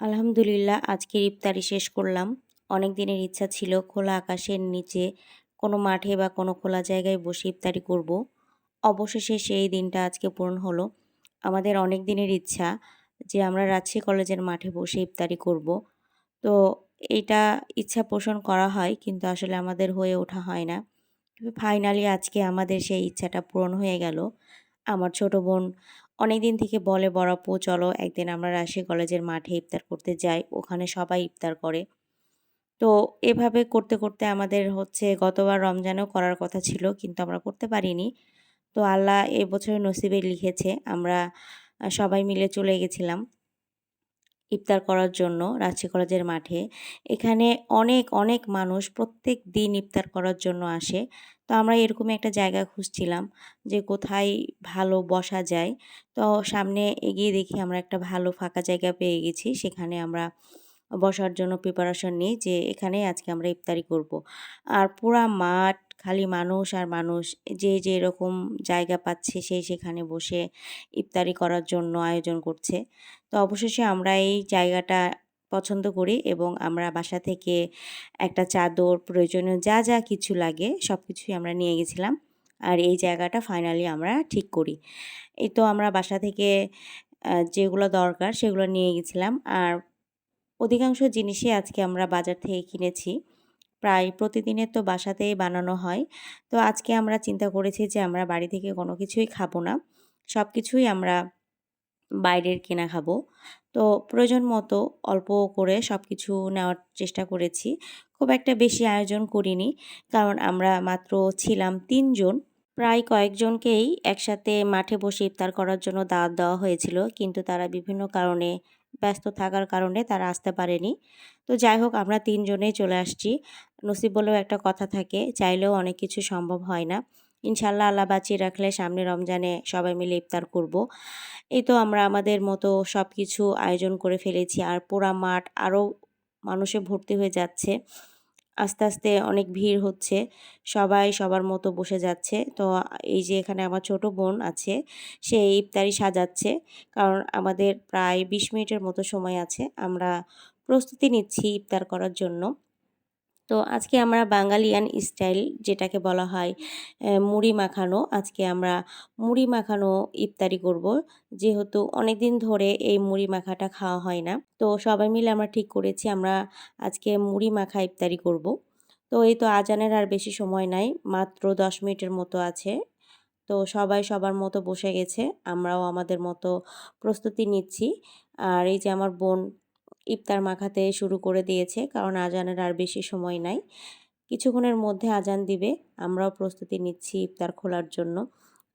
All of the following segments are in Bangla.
আলহামদুলিল্লাহ আজকের ইফতারি শেষ করলাম। অনেক দিনের ইচ্ছা ছিল খোলা আকাশের নিচে কোনো মাঠে বা কোনো খোলা জায়গায় বসে ইফতারি করব। অবশেষে সেই দিনটা আজকে পূরণ হলো। আমাদের অনেক দিনের ইচ্ছা যে আমরা রাজশাহী কলেজের মাঠে বসে ইফতারি করব। তো এইটা ইচ্ছা পোষণ করা হয় কিন্তু আসলে আমাদের হয়ে ওঠা হয় না। তবে ফাইনালি আজকে আমাদের সেই ইচ্ছাটা পূরণ হয়ে গেল। আমার ছোট বোন অনেকদিন থেকে বলে, "বড় আপু চলো একদিন আমরা রাজশাহী কলেজের মাঠে ইফতার করতে যাই। ওখানে সবাই ইফতার করে।" তো এভাবে করতে, করতে আমাদের গতবার রমজানেও করার কথা ছিল কিন্তু আমরা করতে পারিনি। তো আল্লাহ এবছর নসিবে লিখেছে আমরা সবাই মিলে চলে গেছিলাম ইফতার করার জন্য রাজশাহী কলেজের মাঠে। এখানে অনেক, অনেক মানুষ প্রত্যেকদিন ইফতার করার জন্য আসে। তো আমরা এরকমই একটা জায়গা খুঁজছিলাম যে কোথায় ভালো বসা যায়। তো সামনে এগিয়ে দেখি আমরা একটা ভালো ফাঁকা জায়গা পেয়ে গেছি। সেখানে আমরা বসার জন্য প্রিপারেশন নিই যে এখানেই আজকে আমরা ইফতারি করব। আর পুরা মাঠ খালি মানুষ আর মানুষ। যে যেরকম জায়গা পাচ্ছে সে সেখানে বসে ইফতারি করার জন্য আয়োজন করছে। তো অবশেষে আমরা এই জায়গাটা পছন্দ করি এবং আমরা বাসা থেকে একটা চাদর, প্রয়োজনীয় যা, যা কিছু লাগে সবকিছুই আমরা নিয়ে গেছিলাম। আর এই জায়গাটা ফাইনালি আমরা ঠিক করি। এই তো আমরা বাসা থেকে যেগুলো দরকার সেগুলো নিয়ে গেছিলাম। আর অধিকাংশ জিনিসই আজকে আমরা বাজার থেকে কিনেছি। প্রায় প্রতিদিনের তো বাসাতেই বানানো হয়। তো আজকে আমরা চিন্তা করেছি যে আমরা বাড়ি থেকে কোনো কিছুই খাবো না। সবকিছুই আমরা বাইরের কেনা খাবো। তো প্রয়োজন মতো অল্প করে সবকিছু নেওয়ার চেষ্টা করেছি। খুব একটা বেশি আয়োজন করিনি। কারণ আমরা মাত্র ছিলাম ৩ জন। প্রায় কয়েকজনকেই একসাথে মাঠে বসে ইফতার করার জন্য দাওয়াত দেওয়া হয়েছিল। কিন্তু তারা বিভিন্ন কারণে ব্যস্ত থাকার কারণে তারা আসতে পারেনি। তো যাই হোক আমরা ৩ জনেই চলে আসছি। নসিব বলেও একটা কথা থাকে, চাইলেও অনেক কিছু সম্ভব হয় না। ইনশাআল্লাহ আল্লাহ বাঁচিয়ে রাখলে সামনে রমজানে সবাই মিলে ইফতার করব। এই তো আমরা আমাদের মতো সবকিছু আয়োজন করে ফেলেছি। আর পুরা মাঠ আরও মানুষে ভর্তি হয়ে যাচ্ছে। আস্তে, আস্তে অনেক ভিড় হচ্ছে। সবাই সবার মতো বসে যাচ্ছে। তো এই যে এখানে আমার ছোট বোন আছে, সে ইফতারি সাজাচ্ছে। কারণ আমাদের প্রায় ২০ মিনিটের মতো সময় আছে। আমরা প্রস্তুতি নিচ্ছি ইফতার করার জন্য। তো আজকে আমরা বাঙালিয়ান স্টাইল যেটাকে বলা হয় মুড়ি মাখানো। আজকে আমরা মুড়ি মাখানো ইফতারি করব। যেহেতু অনেকদিন ধরে এই মুড়ি মাখাটা খাওয়া হয় না। তো সবাই মিলে আমরা ঠিক করেছি আমরা আজকে মুড়ি মাখা ইফতারি করব। তো এই তো আজানের আর বেশি সময় নাই। মাত্র ১০ মিনিটের মতো আছে। তো সবাই সবার মতো বসে গেছে। আমরাও আমাদের মতো প্রস্তুতি নিচ্ছি। আর এই যে আমার বোন ইফতার মাখাতে শুরু করে দিয়েছে। কারণ আজানের আর বেশি সময় নাই। কিছুক্ষণের মধ্যে আজান দিবে। আমরাও প্রস্তুতি নিচ্ছি ইফতার খোলার জন্য।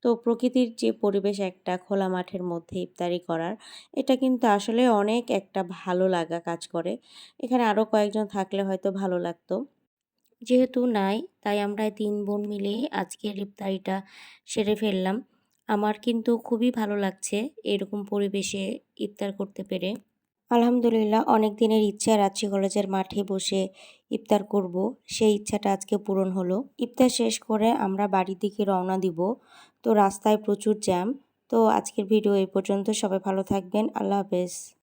তো প্রকৃতির যে পরিবেশ একটা খোলা মাঠের মধ্যে ইফতারি করার, এটা কিন্তু আসলে অনেক একটা ভালো লাগা কাজ করে। এখানে আরও কয়েকজন থাকলে হয়তো ভালো লাগতো। যেহেতু নাই, তাই আমরা ৩ বোন মিলে আজকের ইফতারিটা সেরে ফেললাম। আমার কিন্তু খুবই ভালো লাগছে এরকম পরিবেশে ইফতার করতে পেরে। আলহামদুলিল্লাহ অনেক দিনের ইচ্ছা রাজশাহী কলেজের মাঠে বসে ইফতার করব। সেই ইচ্ছাটা আজকে পূরণ হলো। ইফতার শেষ করে আমরা বাড়ির দিকে রওনা দিব। তো রাস্তায় প্রচুর জ্যাম। তো আজকের ভিডিও এই পর্যন্ত। সবাই ভালো থাকবেন। আল্লাহ হাফেজ।